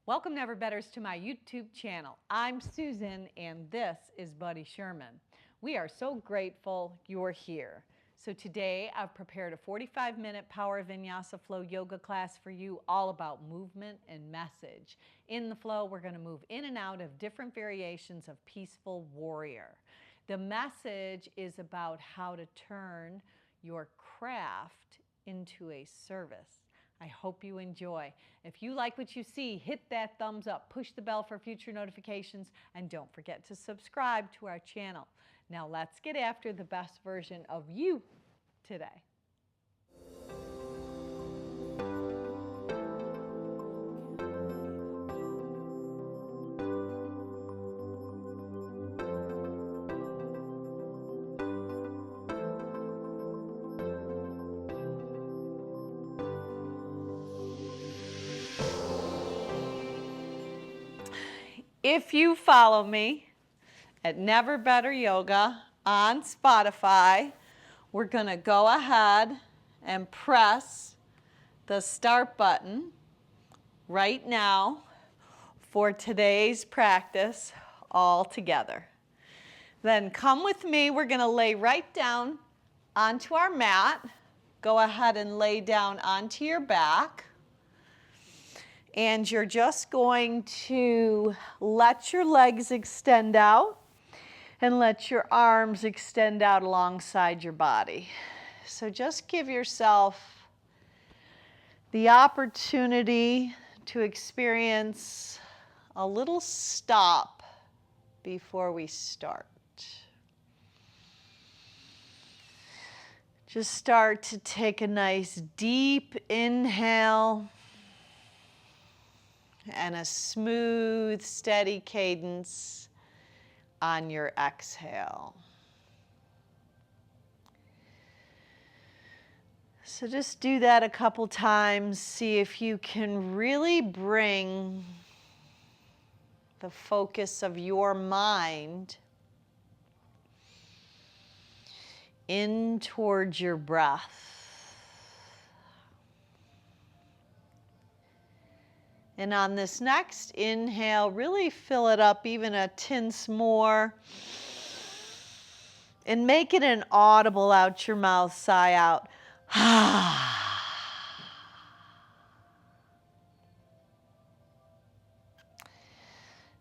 Welcome, Never Betters, to my YouTube channel. I'm Susan, and this is Buddy Sherman. We are so grateful you're here. So today I've prepared a 45-minute Power Vinyasa Flow yoga class for you, all about movement and message. In the flow, we're going to move in and out of different variations of Peaceful Warrior. The message is about how to turn your craft into a service. I hope you enjoy. If you like what you see, hit that thumbs up, push the bell for future notifications, and don't forget to subscribe to our channel. Now let's get after the best version of you today. If you follow me at Never Better Yoga on Spotify, we're going to go ahead and press the start button right now for today's practice all together. Then come with me. We're going to lay right down onto our mat. Go ahead and lay down onto your back. And you're just going to let your legs extend out and let your arms extend out alongside your body. So just give yourself the opportunity to experience a little stop before we start. Just start to take a nice deep inhale and a smooth, steady cadence on your exhale. So just do that a couple times. See if you can really bring the focus of your mind in towards your breath. And on this next inhale, really fill it up even a tince more. And make it an audible out your mouth sigh out.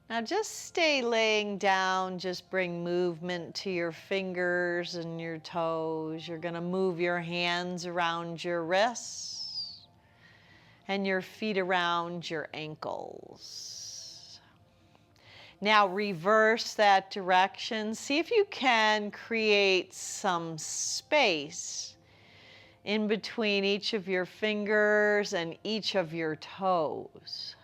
Now just stay laying down, just bring movement to your fingers and your toes. You're going to move your hands around your wrists and your feet around your ankles. Now reverse that direction. See if you can create some space in between each of your fingers and each of your toes.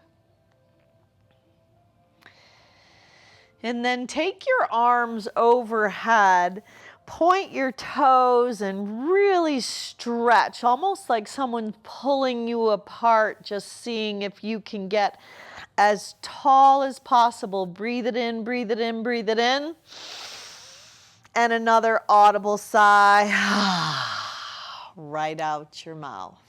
And then take your arms overhead, point your toes and really stretch, almost like someone pulling you apart, just seeing if you can get as tall as possible. Breathe it in, breathe it in, breathe it in. And another audible sigh, right out your mouth.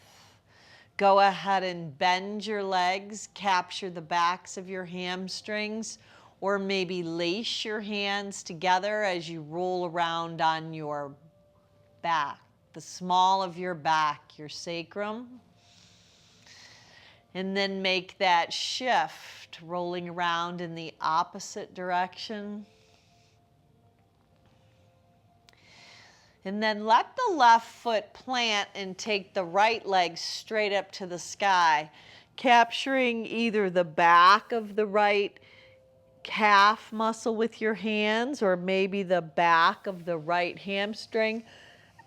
Go ahead and bend your legs, capture the backs of your hamstrings, or maybe lace your hands together as you roll around on your back, the small of your back, your sacrum. And then make that shift, rolling around in the opposite direction. And then let the left foot plant and take the right leg straight up to the sky, capturing either the back of the right calf muscle with your hands or maybe the back of the right hamstring.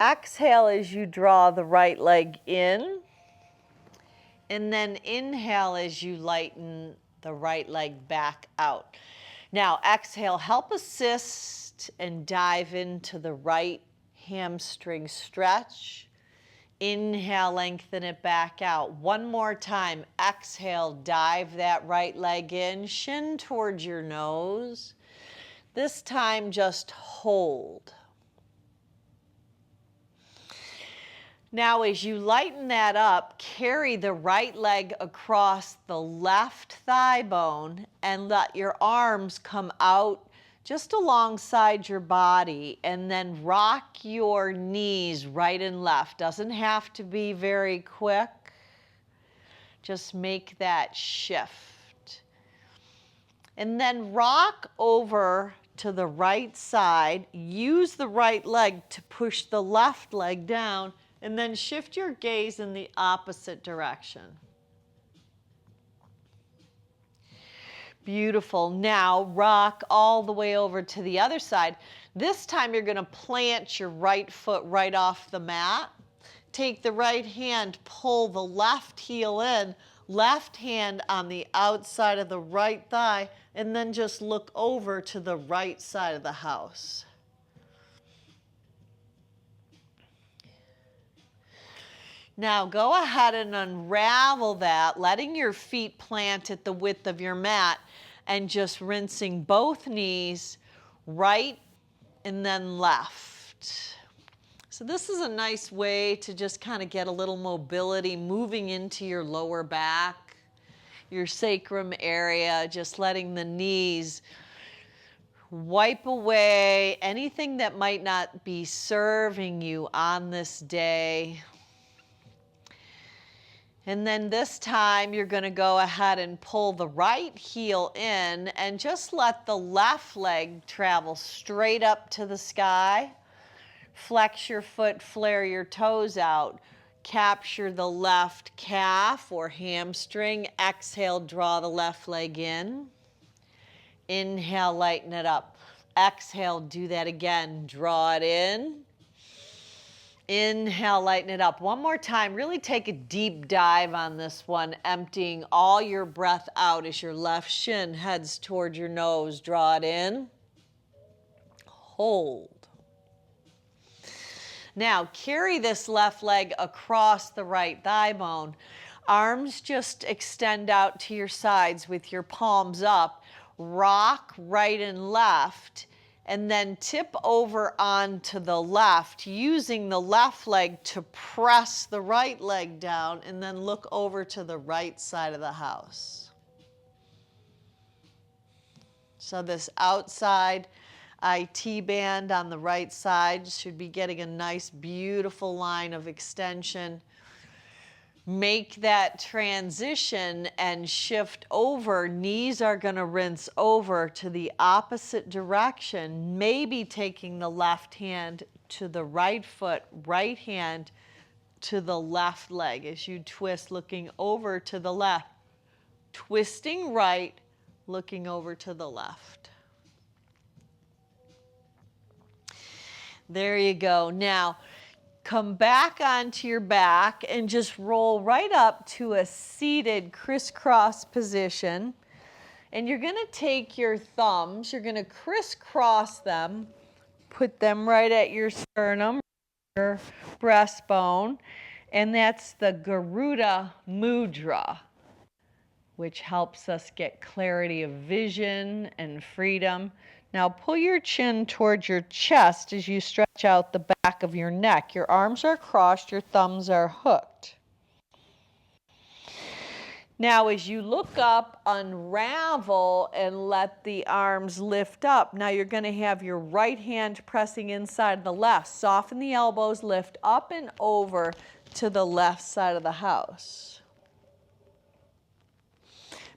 Exhale as you draw the right leg in, and then inhale as you lighten the right leg back out. Now exhale, help assist and dive into the right hamstring stretch. Inhale, lengthen it back out. One more time. Exhale, dive that right leg in, shin towards your nose. This time, just hold. Now, as you lighten that up, carry the right leg across the left thigh bone and let your arms come out just alongside your body, and then rock your knees right and left. Doesn't have to be very quick. Just make that shift. And then rock over to the right side. Use the right leg to push the left leg down, and then shift your gaze in the opposite direction. Beautiful. Now rock all the way over to the other side. This time you're going to plant your right foot right off the mat. Take the right hand, pull the left heel in, left hand on the outside of the right thigh, and then just look over to the right side of the house. Now go ahead and unravel that, letting your feet plant at the width of your mat and just rinsing both knees, right and then left. So this is a nice way to just kind of get a little mobility moving into your lower back, your sacrum area, just letting the knees wipe away anything that might not be serving you on this day. And then this time you're going to go ahead and pull the right heel in and just let the left leg travel straight up to the sky. Flex your foot, flare your toes out. Capture the left calf or hamstring. Exhale, draw the left leg in. Inhale, lighten it up. Exhale, do that again. Draw it in. Inhale, lighten it up. One more time. Really take a deep dive on this one, emptying all your breath out as your left shin heads toward your nose. Draw it in. Hold. Now, carry this left leg across the right thigh bone. Arms just extend out to your sides with your palms up. Rock right and left, and then tip over onto the left, using the left leg to press the right leg down, and then look over to the right side of the house. So this outside IT band on the right side should be getting a nice, beautiful line of extension. Make that transition and shift over. Knees are going to rinse over to the opposite direction, maybe taking the left hand to the right foot, right hand to the left leg as you twist, looking over to the left. Twisting right, looking over to the left. There you go. Now, come back onto your back and just roll right up to a seated crisscross position. And you're going to take your thumbs, you're going to crisscross them, put them right at your sternum, your breastbone, and that's the Garuda Mudra, which helps us get clarity of vision and freedom. Now pull your chin towards your chest as you stretch out the back of your neck. Your arms are crossed, your thumbs are hooked. Now as you look up, unravel and let the arms lift up. Now you're going to have your right hand pressing inside the left. Soften the elbows, lift up and over to the left side of the house.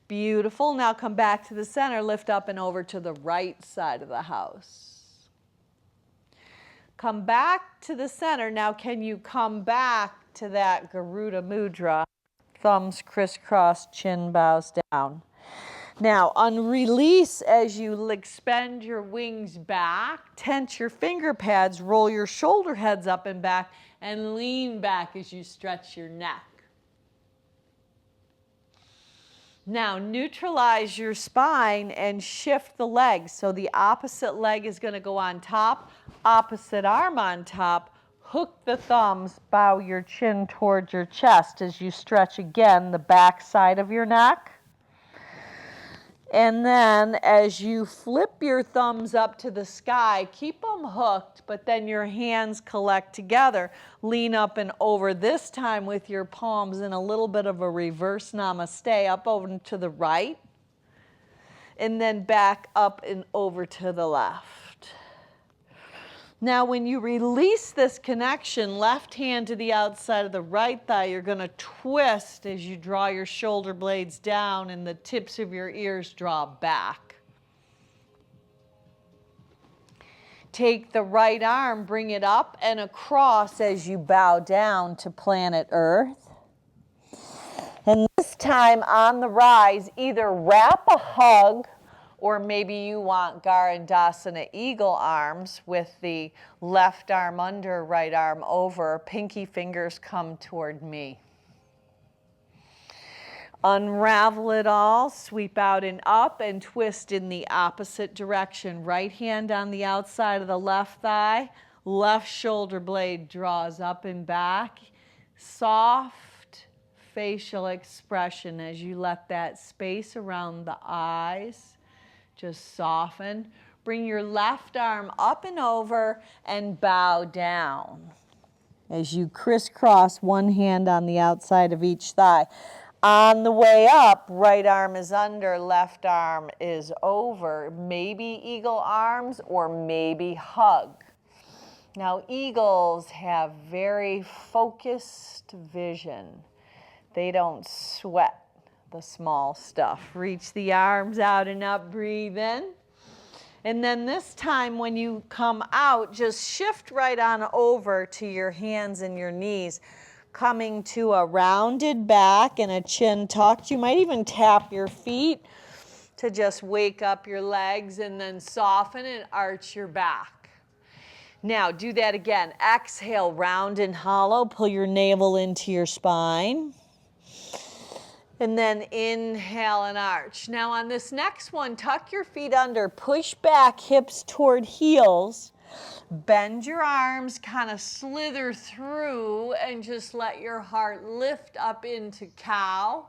Beautiful. Now come back to the center, lift up and over to the right side of the house. Come back to the center. Now can you come back to that Garuda Mudra? Thumbs crisscross, chin bows down. Now unrelease as you expand your wings back, tense your finger pads, roll your shoulder heads up and back, and lean back as you stretch your neck. Now neutralize your spine and shift the legs. So the opposite leg is going to go on top, opposite arm on top. Hook the thumbs, bow your chin towards your chest as you stretch again the back side of your neck. And then as you flip your thumbs up to the sky, keep them hooked, but then your hands collect together. Lean up and over, this time with your palms in a little bit of a reverse namaste, up over and to the right, and then back up and over to the left. Now when you release this connection, left hand to the outside of the right thigh, you're going to twist as you draw your shoulder blades down and the tips of your ears draw back. Take the right arm, bring it up and across as you bow down to planet Earth. And this time on the rise, either wrap a hug, or maybe you want Garandasana eagle arms with the left arm under, right arm over, pinky fingers come toward me. Unravel it all, sweep out and up and twist in the opposite direction. Right hand on the outside of the left thigh, left shoulder blade draws up and back. Soft facial expression as you let that space around the eyes just soften. Bring your left arm up and over and bow down. As you crisscross one hand on the outside of each thigh. On the way up, right arm is under, left arm is over. Maybe eagle arms or maybe hug. Now eagles have very focused vision. They don't sweat the small stuff. Reach the arms out and up, breathe in. And then this time when you come out, just shift right on over to your hands and your knees, coming to a rounded back and a chin tucked. You might even tap your feet to just wake up your legs and then soften and arch your back. Now do that again. Exhale, round and hollow. Pull your navel into your spine. And then inhale and arch. Now on this next one, tuck your feet under, push back, hips toward heels. Bend your arms, kind of slither through and just let your heart lift up into cow.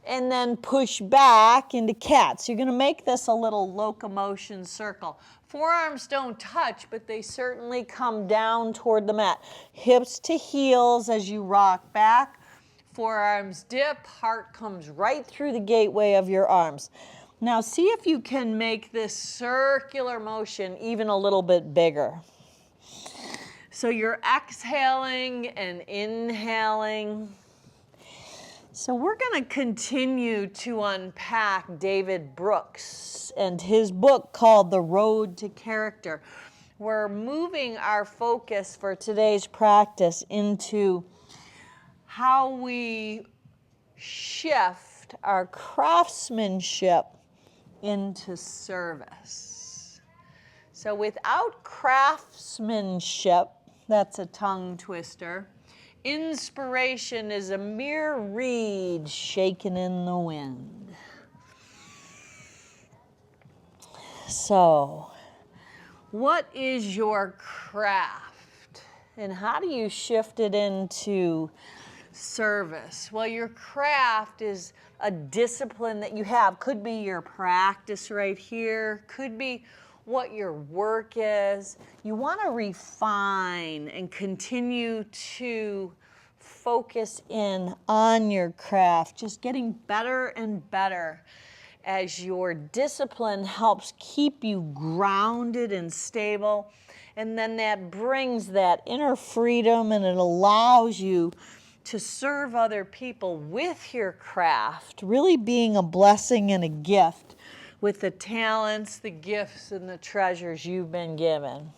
And then push back into cat. So you're going to make this a little locomotion circle. Forearms don't touch, but they certainly come down toward the mat. Hips to heels as you rock back. Forearms dip, heart comes right through the gateway of your arms. Now see if you can make this circular motion even a little bit bigger. So you're exhaling and inhaling. So we're going to continue to unpack David Brooks and his book called The Road to Character. We're moving our focus for today's practice into how we shift our craftsmanship into service. So without craftsmanship, that's a tongue twister, inspiration is a mere reed shaken in the wind. So, what is your craft? And how do you shift it into service? Well, your craft is a discipline that you have. Could be your practice right here, could be what your work is. You want to refine and continue to focus in on your craft, just getting better and better as your discipline helps keep you grounded and stable. And then that brings that inner freedom and it allows you to serve other people with your craft, really being a blessing and a gift with the talents, the gifts, and the treasures you've been given.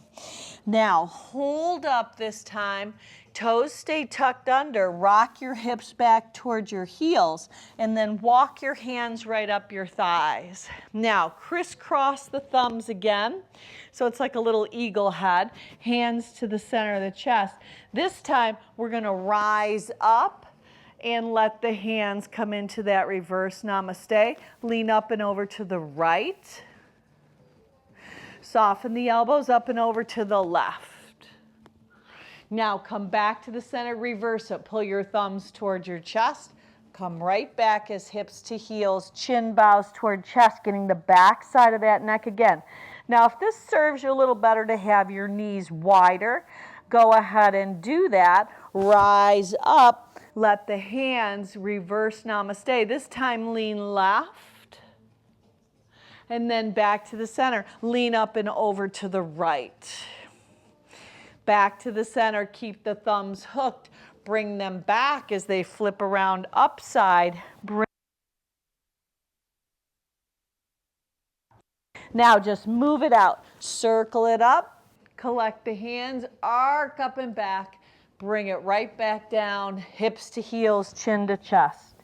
Now, hold up this time. Toes stay tucked under. Rock your hips back towards your heels, and then walk your hands right up your thighs. Now, crisscross the thumbs again. So it's like a little eagle head. Hands to the center of the chest. This time, we're going to rise up and let the hands come into that reverse namaste. Lean up and over to the right. Soften the elbows up and over to the left. Now come back to the center, reverse it. Pull your thumbs towards your chest. Come right back as hips to heels, chin bows toward chest, getting the back side of that neck again. Now, if this serves you a little better to have your knees wider, go ahead and do that. Rise up, let the hands reverse namaste. This time lean left, and then back to the center. Lean up and over to the right. Back to the center, keep the thumbs hooked. Bring them back as they flip around upside. Now just move it out. Circle it up. Collect the hands. Arc up and back. Bring it right back down. Hips to heels, chin to chest.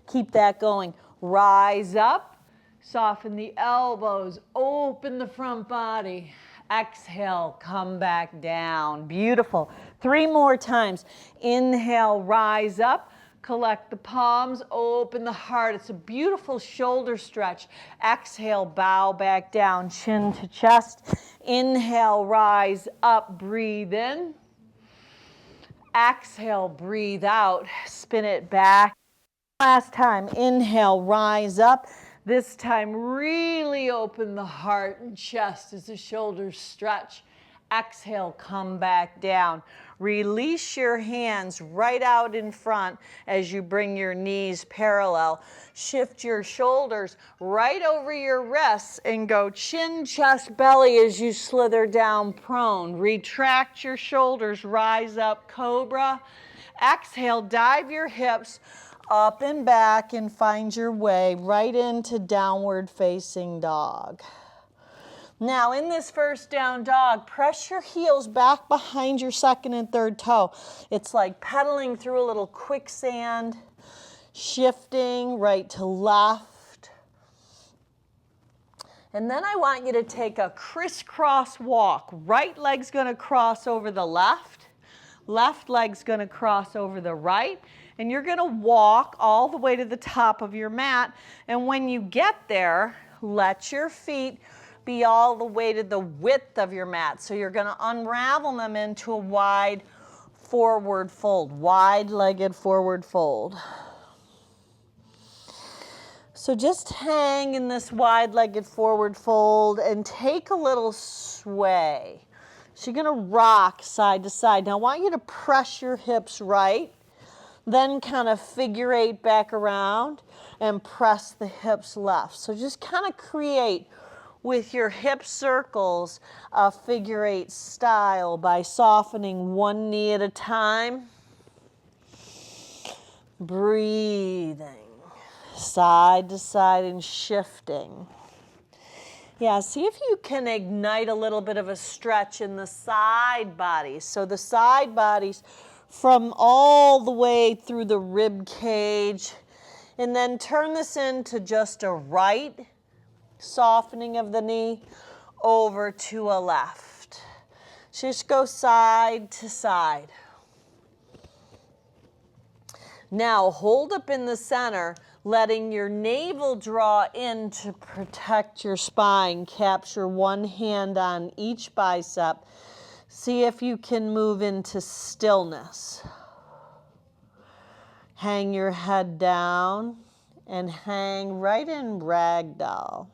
Keep that going. Rise up. Soften the elbows. Open the front body. Exhale, come back down. Beautiful. 3 more times. Inhale, rise up. Collect the palms, open the heart. It's a beautiful shoulder stretch. Exhale, bow back down, chin to chest. Inhale, rise up, breathe in. Exhale, breathe out. Spin it back. Last time, inhale, rise up. This time, really open the heart and chest as the shoulders stretch. Exhale, come back down. Release your hands right out in front as you bring your knees parallel. Shift your shoulders right over your wrists and go chin, chest, belly as you slither down prone. Retract your shoulders, rise up, cobra. Exhale, dive your hips up and back and find your way right into downward facing dog. Now in this first down dog, press your heels back behind your second and third toe. It's like pedaling through a little quicksand, shifting right to left. And then I want you to take a crisscross walk. Right leg's gonna cross over the left. Left leg's gonna cross over the right. And you're gonna walk all the way to the top of your mat. And when you get there, let your feet be all the way to the width of your mat. So you're gonna unravel them into a wide forward fold, wide-legged forward fold. So just hang in this wide-legged forward fold and take a little sway. So you're gonna rock side to side. Now I want you to press your hips right, then kind of figure 8 back around and press the hips left. So just kind of create with your hip circles a figure 8 style by softening one knee at a time. Breathing side to side and shifting. Yeah, see if you can ignite a little bit of a stretch in the side bodies. So the side bodies from all the way through the rib cage, and then turn this into just a right softening of the knee over to a left. Just go side to side. Now hold up in the center, letting your navel draw in to protect your spine. Capture one hand on each bicep. See if you can move into stillness. Hang your head down and hang right in ragdoll.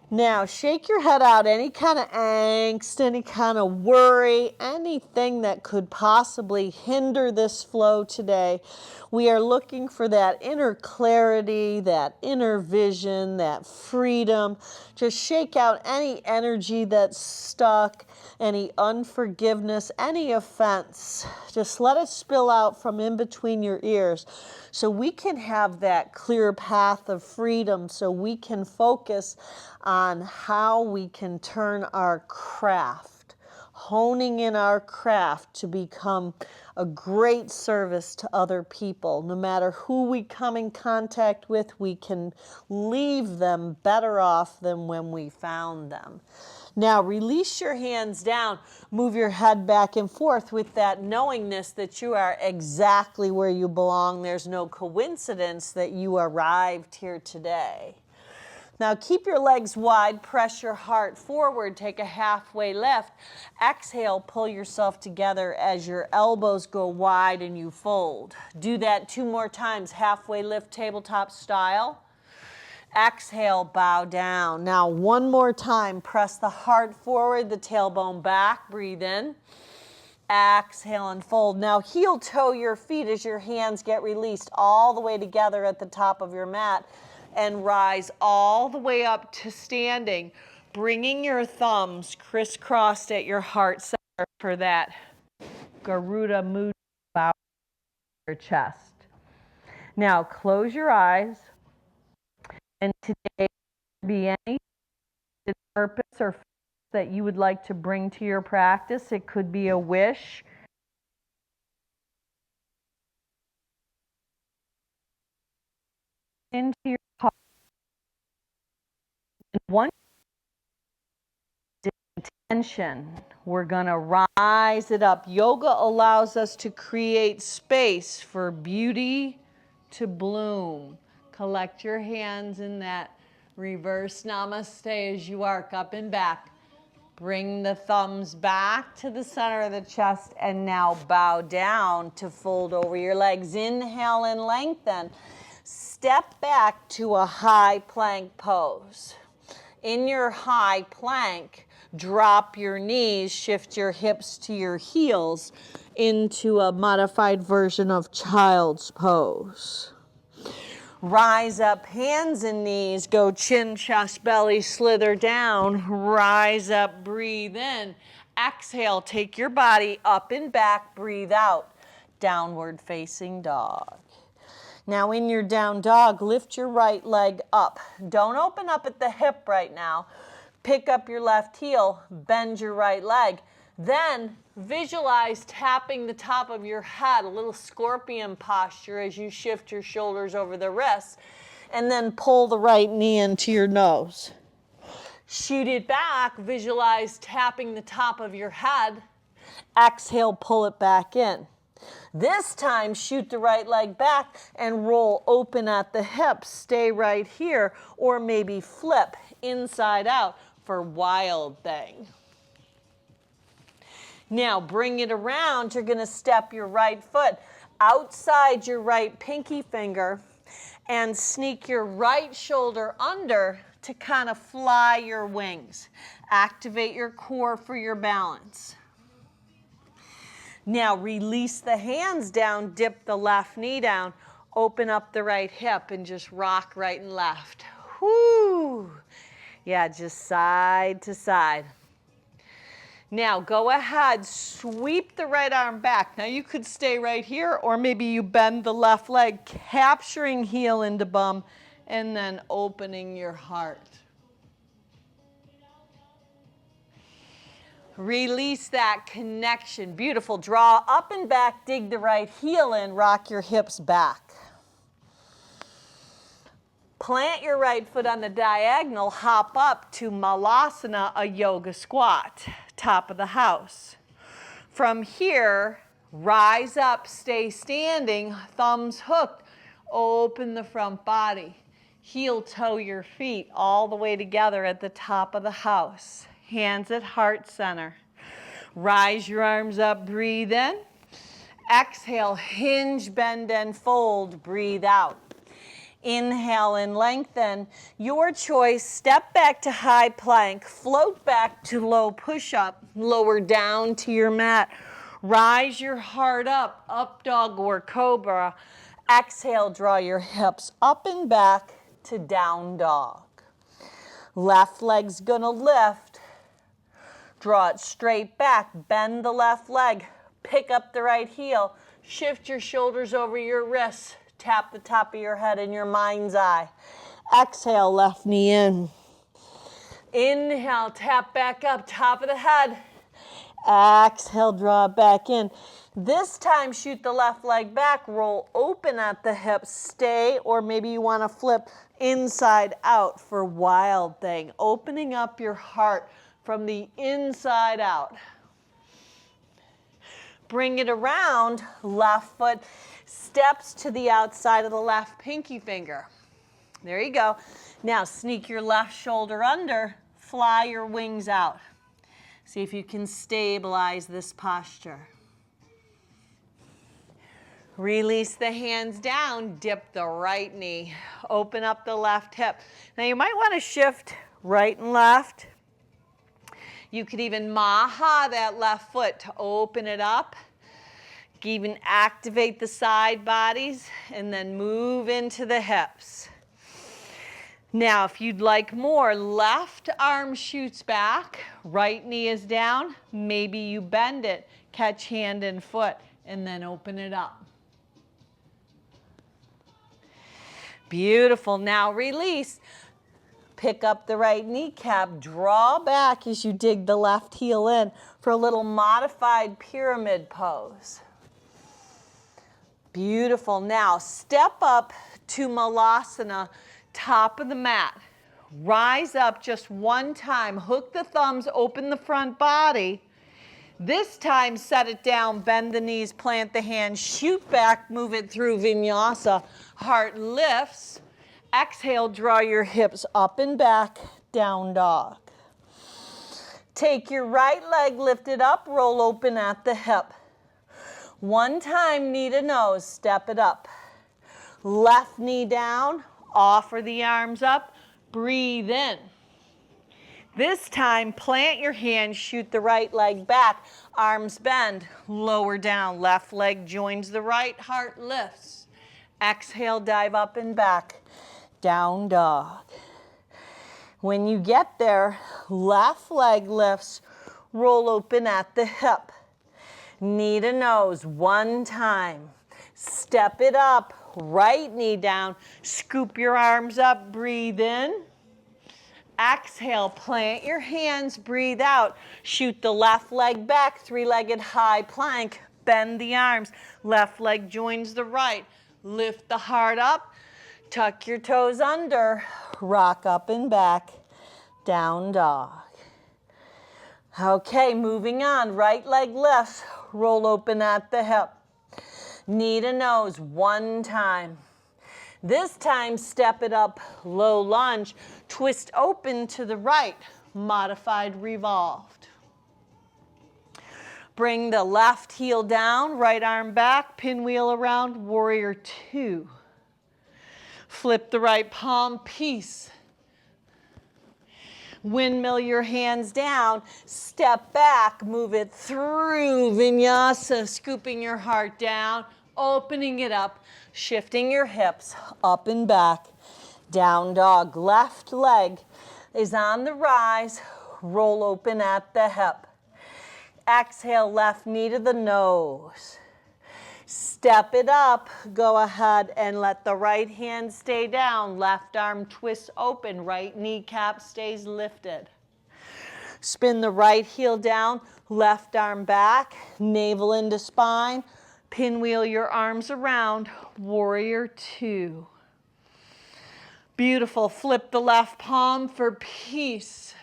Now shake your head out, any kind of angst, any kind of worry, anything that could possibly hinder this flow today. We are looking for that inner clarity, that inner vision, that freedom. Just shake out any energy that's stuck, any unforgiveness, any offense. Just let it spill out from in between your ears so we can have that clear path of freedom, so we can focus on how we can turn our craft, honing in our craft to become a great service to other people. No matter who we come in contact with, we can leave them better off than when we found them. Now release your hands down, move your head back and forth with that knowingness that you are exactly where you belong. There's no coincidence that you arrived here today. Now keep your legs wide, press your heart forward, take a halfway lift. Exhale, pull yourself together as your elbows go wide and you fold. Do that 2 more times, halfway lift, tabletop style. Exhale, bow down. Now 1 more time, press the heart forward, the tailbone back, breathe in. Exhale and fold. Now heel toe your feet as your hands get released all the way together at the top of your mat and rise all the way up to standing, bringing your thumbs crisscrossed at your heart center for that Garuda Mudra bow your chest. Now close your eyes, and today be any purpose or that you would like to bring to your practice. It could be a wish. Into your heart. And one intention, we're going to rise it up. Yoga allows us to create space for beauty to bloom. Collect your hands in that reverse namaste as you arc up and back. Bring the thumbs back to the center of the chest and now bow down to fold over your legs. Inhale and lengthen. Step back to a high plank pose. In your high plank, drop your knees, shift your hips to your heels into a modified version of child's pose. Rise up, hands and knees, go chin, chest, belly, slither down, rise up, breathe in. Exhale, take your body up and back, breathe out. Downward facing dog. Now in your down dog, lift your right leg up. Don't open up at the hip right now. Pick up your left heel, bend your right leg. Then visualize tapping the top of your head, a little scorpion posture as you shift your shoulders over the wrists. And then pull the right knee into your nose. Shoot it back, visualize tapping the top of your head. Exhale, pull it back in. This time, shoot the right leg back and roll open at the hips. Stay right here, or maybe flip inside out for wild thing. Now bring it around. You're going to step your right foot outside your right pinky finger and sneak your right shoulder under to kind of fly your wings. Activate your core for your balance. Now release the hands down, dip the left knee down, open up the right hip and just rock right and left. Whoo! Yeah, just side to side. Now go ahead, sweep the right arm back. Now you could stay right here, or maybe you bend the left leg, capturing heel into bum, and then opening your heart. Release that connection. Beautiful. Draw up and back, dig the right heel in, rock your hips back. Plant your right foot on the diagonal, hop up to Malasana, a yoga squat, top of the house. From here, rise up, stay standing, thumbs hooked, open the front body. Heel toe your feet all the way together at the top of the house. Hands at heart center. Rise your arms up, breathe in. Exhale, hinge, bend, and fold, breathe out. Inhale and lengthen. Your choice, step back to high plank, float back to low push-up, lower down to your mat. Rise your heart up, up dog or cobra. Exhale, draw your hips up and back to down dog. Left leg's gonna lift. Draw it straight back, bend the left leg, pick up the right heel, shift your shoulders over your wrists, tap the top of your head in your mind's eye. Exhale, left knee in. Inhale, tap back up, top of the head. Exhale, draw it back in. This time, shoot the left leg back, roll open at the hips, stay, or maybe you want to flip inside out for wild thing. Opening up your heart from the inside out. Bring it around, left foot steps to the outside of the left pinky finger. There you go. Now sneak your left shoulder under, fly your wings out. See if you can stabilize this posture. Release the hands down, dip the right knee, open up the left hip. Now you might want to shift right and left. You could even maha that left foot to open it up. Even activate the side bodies and then move into the hips. Now, if you'd like more, left arm shoots back, right knee is down. Maybe you bend it, catch hand and foot, and then open it up. Beautiful. Now release. Pick up the right kneecap, draw back as you dig the left heel in for a little modified pyramid pose. Beautiful. Now step up to Malasana, top of the mat. Rise up just one time. Hook the thumbs, open the front body. This time set it down, bend the knees, plant the hands, shoot back, move it through vinyasa. Heart lifts. Exhale, draw your hips up and back, down dog. Take your right leg lifted up, roll open at the hip. One time, knee to nose, step it up. Left knee down, offer the arms up, breathe in. This time, plant your hands, shoot the right leg back, arms bend, lower down, left leg joins the right, heart lifts. Exhale, dive up and back, down dog. When you get there, left leg lifts, roll open at the hip. Knee to nose, one time. Step it up, right knee down, scoop your arms up, breathe in. Exhale, plant your hands, breathe out. Shoot the left leg back, three-legged high plank, bend the arms. Left leg joins the right. Lift the heart up, tuck your toes under, rock up and back, down dog. Okay, moving on, right leg lifts, roll open at the hip. Knee to nose, one time. This time, step it up, low lunge, twist open to the right, modified revolved. Bring the left heel down, right arm back, pinwheel around, warrior two. Flip the right palm, peace. Windmill your hands down, step back, move it through vinyasa, scooping your heart down, opening it up, shifting your hips up and back, down dog. Left leg is on the rise, roll open at the hip. Exhale, left knee to the nose. Step it up, go ahead and let the right hand stay down. Left arm twists open, right kneecap stays lifted. Spin the right heel down, left arm back, navel into spine. Pinwheel your arms around, warrior two. Beautiful, flip the left palm for peace.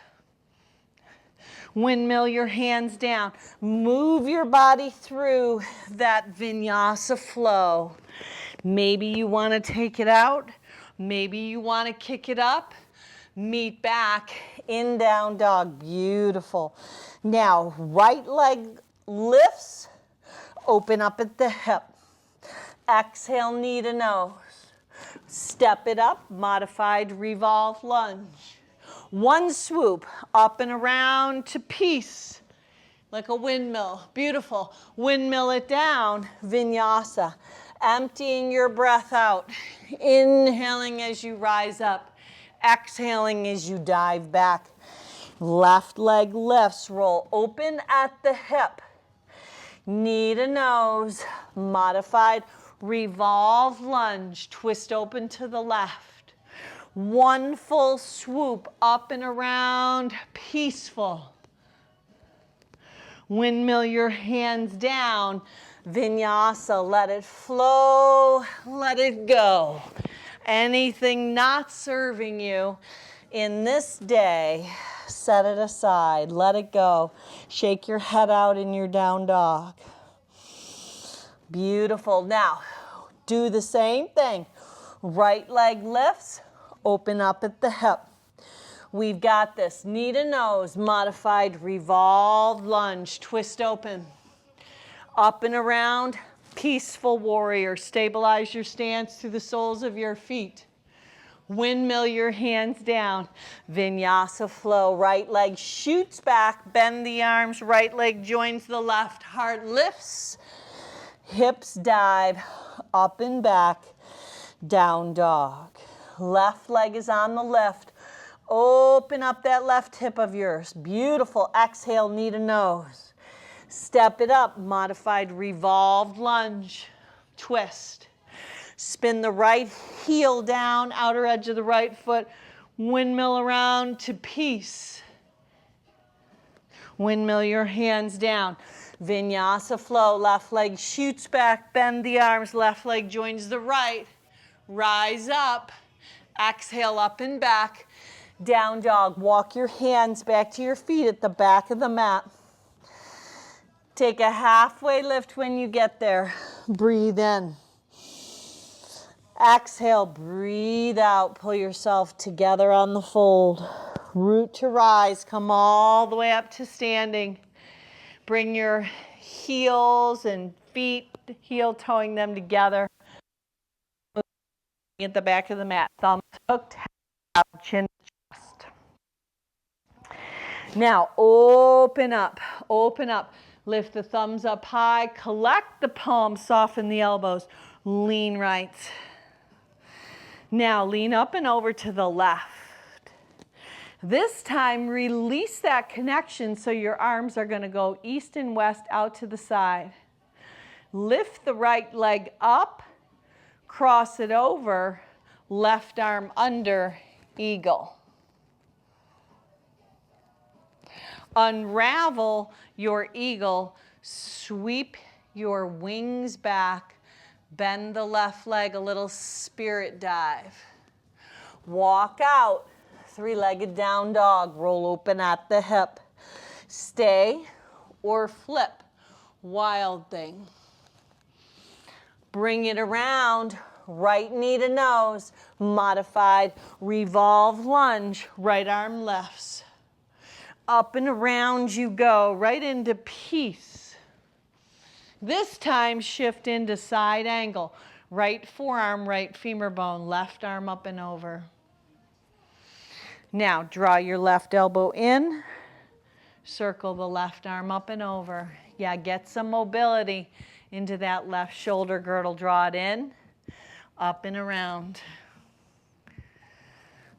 Windmill your hands down. Move your body through that vinyasa flow. Maybe you want to take it out. Maybe you want to kick it up. Meet back in down dog. Beautiful. Now, right leg lifts. Open up at the hip. Exhale, knee to nose. Step it up, modified revolve lunge. One swoop, up and around to peace, like a windmill. Beautiful. Windmill it down, vinyasa. Emptying your breath out. Inhaling as you rise up. Exhaling as you dive back. Left leg lifts, roll open at the hip. Knee to nose, modified revolve lunge. Twist open to the left. One full swoop up and around, peaceful. Windmill your hands down, vinyasa, let it flow, let it go. Anything not serving you in this day, set it aside, let it go. Shake your head out in your down dog. Beautiful. Now, do the same thing. Right leg lifts, Open up at the hip. We've got this. Knee to nose, modified revolved lunge. Twist open. Up and around, peaceful warrior. Stabilize your stance through the soles of your feet. Windmill your hands down. Vinyasa flow. Right leg shoots back. Bend the arms. Right leg joins the left. Heart lifts. Hips dive. Up and back. Down dog. Left leg is on the lift. Open up that left hip of yours. Beautiful. Exhale, knee to nose. Step it up. Modified revolved lunge. Twist. Spin the right heel down, outer edge of the right foot. Windmill around to peace. Windmill your hands down. Vinyasa flow. Left leg shoots back. Bend the arms. Left leg joins the right. Rise up. Exhale, up and back. Down dog. Walk your hands back to your feet at the back of the mat. Take a halfway lift when you get there. Breathe in. Exhale, breathe out. Pull yourself together on the fold. Root to rise. Come all the way up to standing. Bring your heels and feet, heel toeing them together. At the back of the mat. Thumbs hooked, out, chin to chest. Now, open up, open up. Lift the thumbs up high, collect the palms, soften the elbows, lean right. Now, lean up and over to the left. This time, release that connection so your arms are going to go east and west out to the side. Lift the right leg up, cross it over, left arm under, eagle. Unravel your eagle, sweep your wings back, bend the left leg, a little spirit dive. Walk out, three-legged down dog, roll open at the hip. Stay or flip, wild thing. Bring it around, right knee to nose, modified revolve lunge, right arm lifts. Up and around you go, right into peace. This time, shift into side angle. Right forearm, right femur bone, left arm up and over. Now, draw your left elbow in. Circle the left arm up and over. Yeah, get some mobility into that left shoulder girdle. Draw it in, up and around.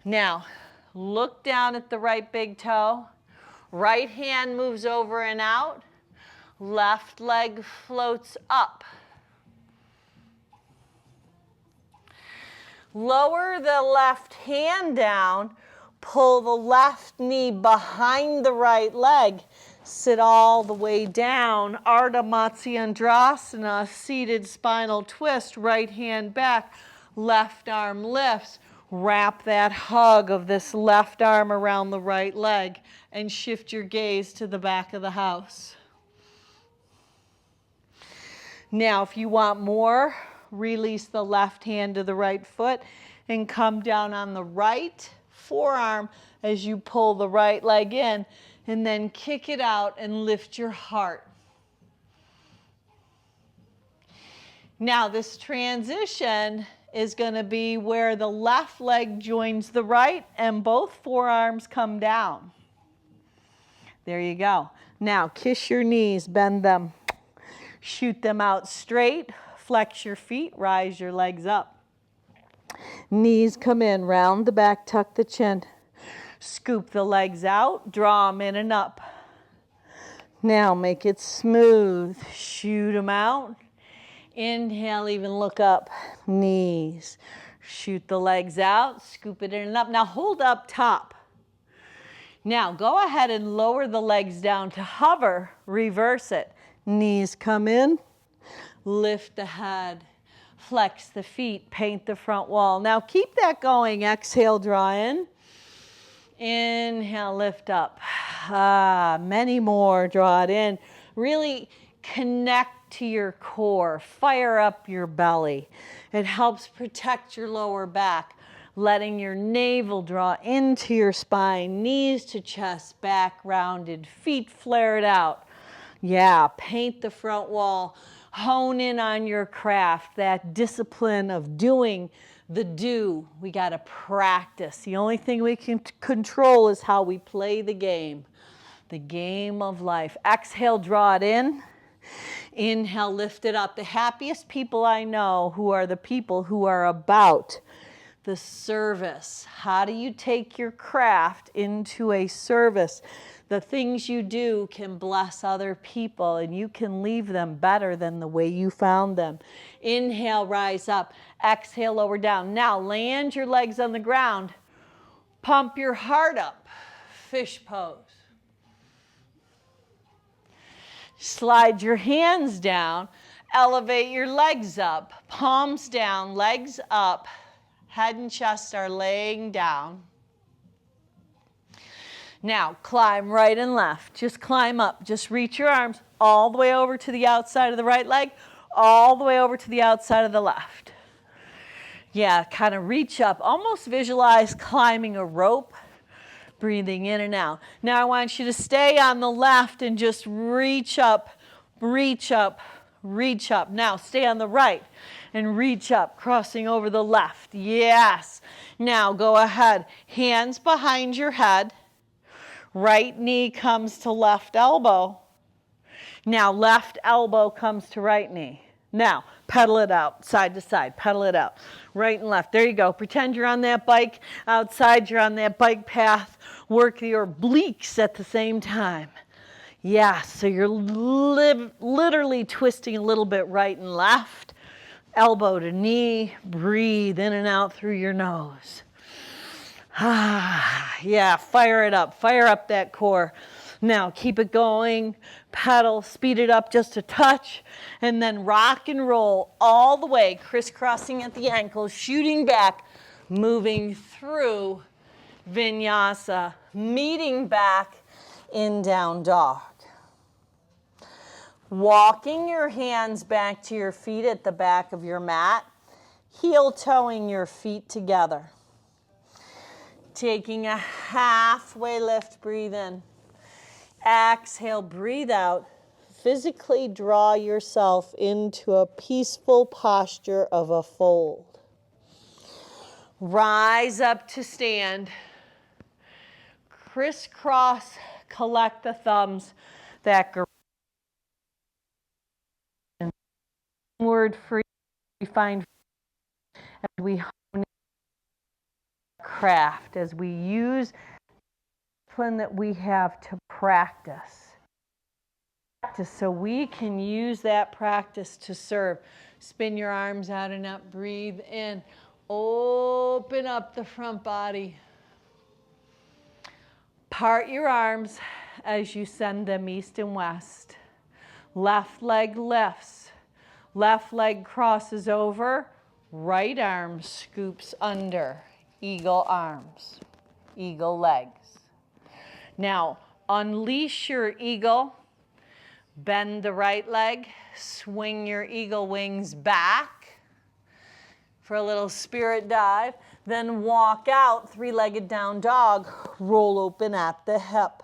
Now, look down at the right big toe. Right hand moves over and out. Left leg floats up. Lower the left hand down. Pull the left knee behind the right leg. Sit all the way down. Ardha Matsyendrasana, seated spinal twist. Right hand back. Left arm lifts. Wrap that hug of this left arm around the right leg and shift your gaze to the back of the house. Now, if you want more, release the left hand to the right foot and come down on the right forearm as you pull the right leg in, and then kick it out and lift your heart. Now, this transition is going to be where the left leg joins the right and both forearms come down. There you go. Now, kiss your knees, bend them, shoot them out straight, flex your feet, rise your legs up. Knees come in, round the back, tuck the chin. Scoop the legs out, draw them in and up. Now make it smooth, shoot them out. Inhale, even look up, knees. Shoot the legs out, scoop it in and up. Now hold up top. Now go ahead and lower the legs down to hover, reverse it. Knees come in, lift the head, flex the feet, paint the front wall. Now keep that going. Exhale, draw in. Inhale, lift up. Many more, draw it in. Really connect to your core, fire up your belly. It helps protect your lower back. letting your navel draw into your spine, knees to chest, back rounded, feet flared out. Yeah, paint the front wall. Hone in on your craft, that discipline of doing the do. We got to practice. The only thing we can control is how we play the game of life. Exhale, draw it in. Inhale, lift it up. The happiest people I know who are the people who are about the service. How do you take your craft into a service? The things you do can bless other people, and you can leave them better than the way you found them. Inhale, rise up. Exhale, lower down. Now land your legs on the ground. Pump your heart up. Fish pose. Slide your hands down. Elevate your legs up. Palms down, legs up. Head and chest are laying down. Now, climb right and left. Just climb up. Just reach your arms all the way over to the outside of the right leg, all the way over to the outside of the left. Yeah, kind of reach up. Almost visualize climbing a rope, breathing in and out. Now, I want you to stay on the left and just reach up, reach up, reach up. Now, stay on the right and reach up, crossing over the left. Yes. Now, go ahead. Hands behind your head. Right knee comes to left elbow. Now left elbow comes to right knee. Now pedal it out, side to side, pedal it out, right and left. There you go. Pretend you're on that bike. Outside, you're on that bike path. Work your obliques at the same time. Yeah, so you're literally twisting a little bit right and left, elbow to knee. Breathe in and out through your nose. Yeah, fire it up. Fire up that core. Now, keep it going. Pedal, speed it up just a touch, and then rock and roll all the way, crisscrossing at the ankles, shooting back, moving through vinyasa, meeting back in down dog. Walking your hands back to your feet at the back of your mat, heel-toeing your feet together. Taking a halfway lift, breathe in. Exhale, breathe out. Physically draw yourself into a peaceful posture of a fold. Rise up to stand. Crisscross, collect the thumbs. That word free, we find as we hone craft, as we use discipline that we have to practice so we can use that practice to serve. Spin your arms out and up, breathe in, open up the front body. Part your arms as you send them east and west. Left leg lifts, left leg crosses over, right arm scoops under. Eagle arms, eagle legs. Now, unleash your eagle, bend the right leg, swing your eagle wings back for a little spirit dive, then walk out, three-legged down dog, roll open at the hip.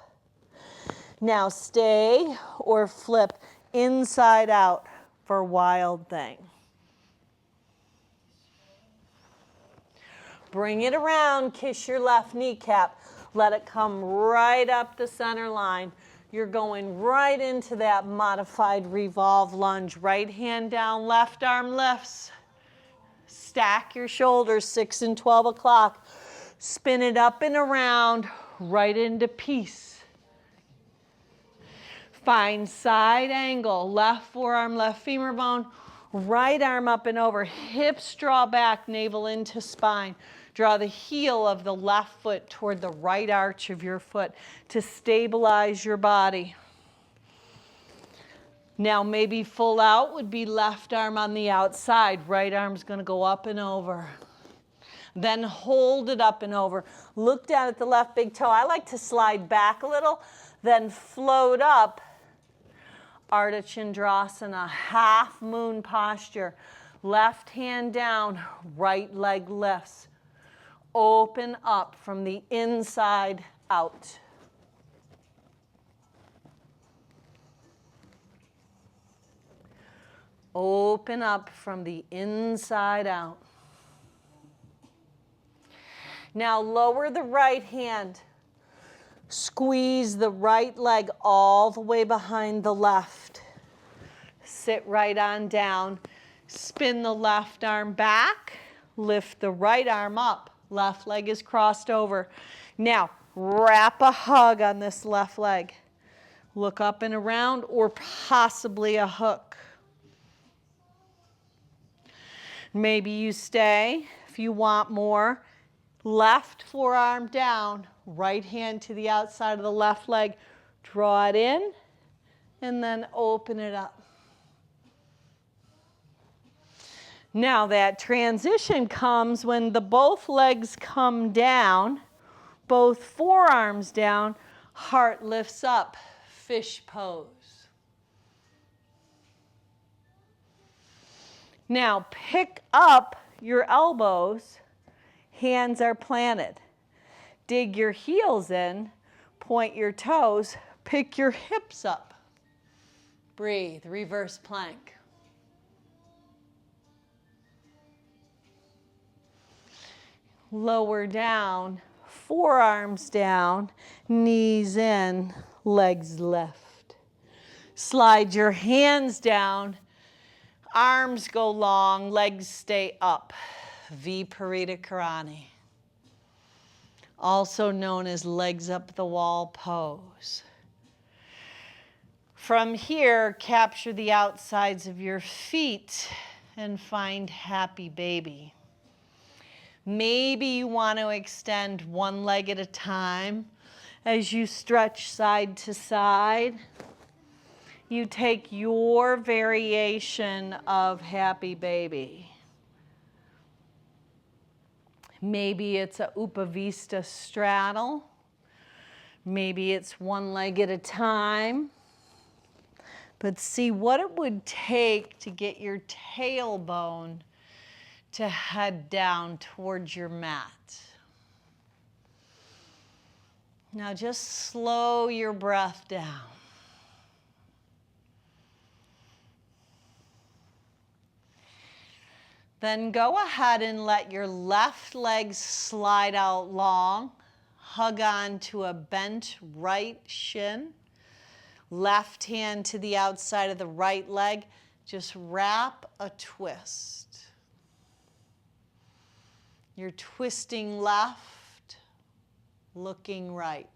Now stay or flip inside out for wild thing. Bring it around, kiss your left kneecap. Let it come right up the center line. You're going right into that modified revolve lunge. Right hand down, left arm lifts. Stack your shoulders, 6 and 12 o'clock. Spin it up and around, right into peace. Find side angle, left forearm, left femur bone. Right arm up and over, hips draw back, navel into spine. Draw the heel of the left foot toward the right arch of your foot to stabilize your body. Now maybe full out would be left arm on the outside. Right arm's going to go up and over. Then hold it up and over. Look down at the left big toe. I like to slide back a little, then float up. Ardha Chandrasana, half moon posture. Left hand down, right leg lifts. open up from the inside out. Open up from the inside out. Now lower the right hand. Squeeze the right leg all the way behind the left. Sit right on down. Spin the left arm back. Lift the right arm up. Left leg is crossed over. Now, wrap a hug on this left leg. Look up and around, or possibly a hook. Maybe you stay if you want more. Left forearm down, right hand to the outside of the left leg. Draw it in, and then open it up. Now that transition comes when both legs come down, both forearms down, heart lifts up, fish pose. Now pick up your elbows, hands are planted. Dig your heels in, point your toes, pick your hips up. Breathe, reverse plank. Lower down, forearms down, knees in, legs lift. Slide your hands down, arms go long, legs stay up. Viparita Karani. Also known as legs up the wall pose. From here, capture the outsides of your feet and find happy baby. Maybe you want to extend one leg at a time as you stretch side to side. You take your variation of happy baby. Maybe it's a Upavista straddle. Maybe it's one leg at a time. But see what it would take to get your tailbone to head down towards your mat. Now just slow your breath down. Then go ahead and let your left leg slide out long. Hug on to a bent right shin. Left hand to the outside of the right leg. Just wrap a twist. You're twisting left, looking right.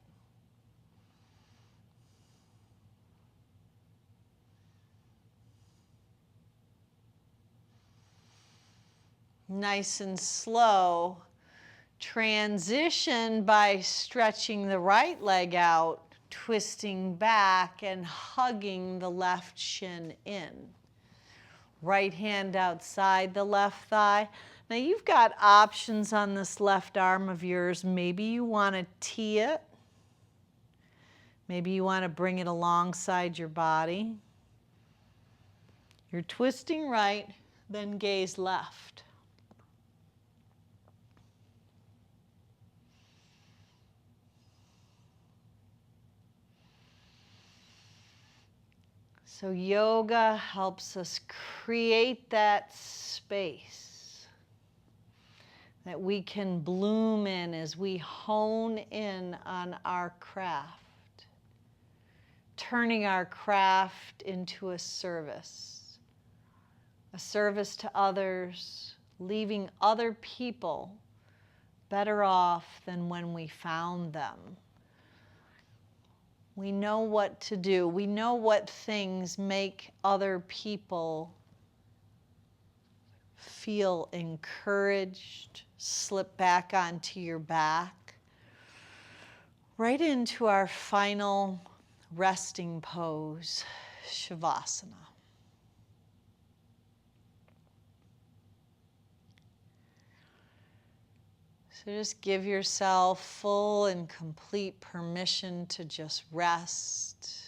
Nice and slow. Transition by stretching the right leg out, twisting back and hugging the left shin in. Right hand outside the left thigh. Now you've got options on this left arm of yours. Maybe you want to tee it. Maybe you want to bring it alongside your body. You're twisting right, then gaze left. So yoga helps us create that space that we can bloom in as we hone in on our craft, turning our craft into a service to others, leaving other people better off than when we found them. We know what to do. We know what things make other people feel encouraged. Slip back onto your back. Right into our final resting pose, Shavasana. So just give yourself full and complete permission to just rest.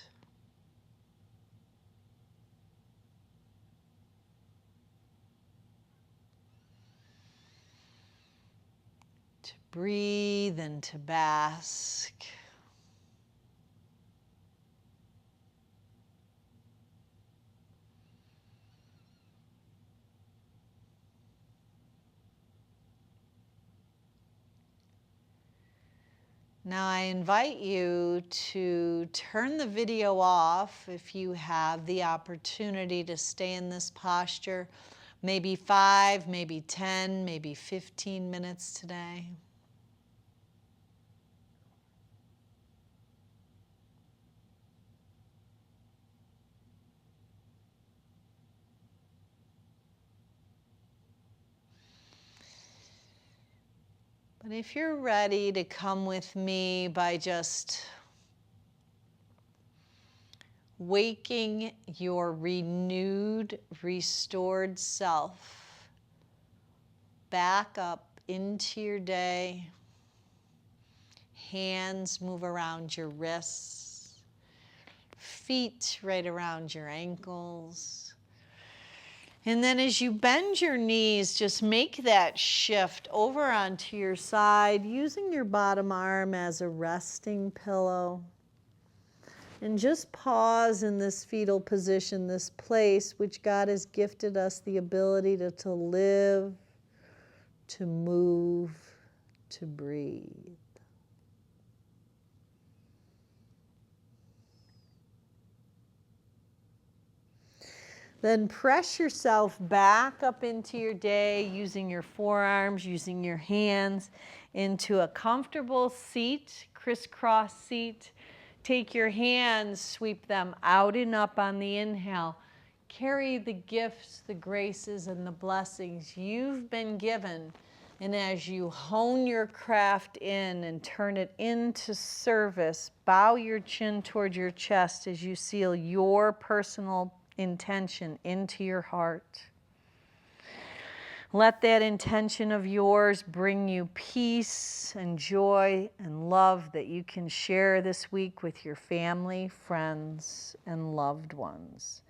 To Breathe into bask. Now I invite you to turn the video off if you have the opportunity to stay in this posture, maybe 5, maybe 10, maybe 15 minutes today. But if you're ready to come with me by just waking your renewed, restored self back up into your day, hands move around your wrists, feet right around your ankles. And then as you bend your knees, just make that shift over onto your side, using your bottom arm as a resting pillow. And just pause in this fetal position, this place which God has gifted us the ability to live, to move, to breathe. Then press yourself back up into your day using your forearms, using your hands into a comfortable seat, crisscross seat. Take your hands, sweep them out and up on the inhale. Carry the gifts, the graces, and the blessings you've been given. And as you hone your craft in and turn it into service, bow your chin toward your chest as you seal your personal intention into your heart. Let that intention of yours bring you peace and joy and love that you can share this week with your family, friends, and loved ones.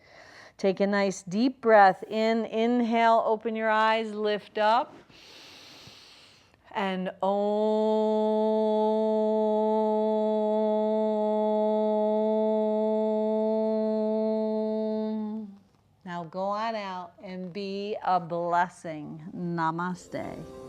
Take a nice deep breath in. Inhale, open your eyes, lift up. And Om. Now go on out and be a blessing. Namaste.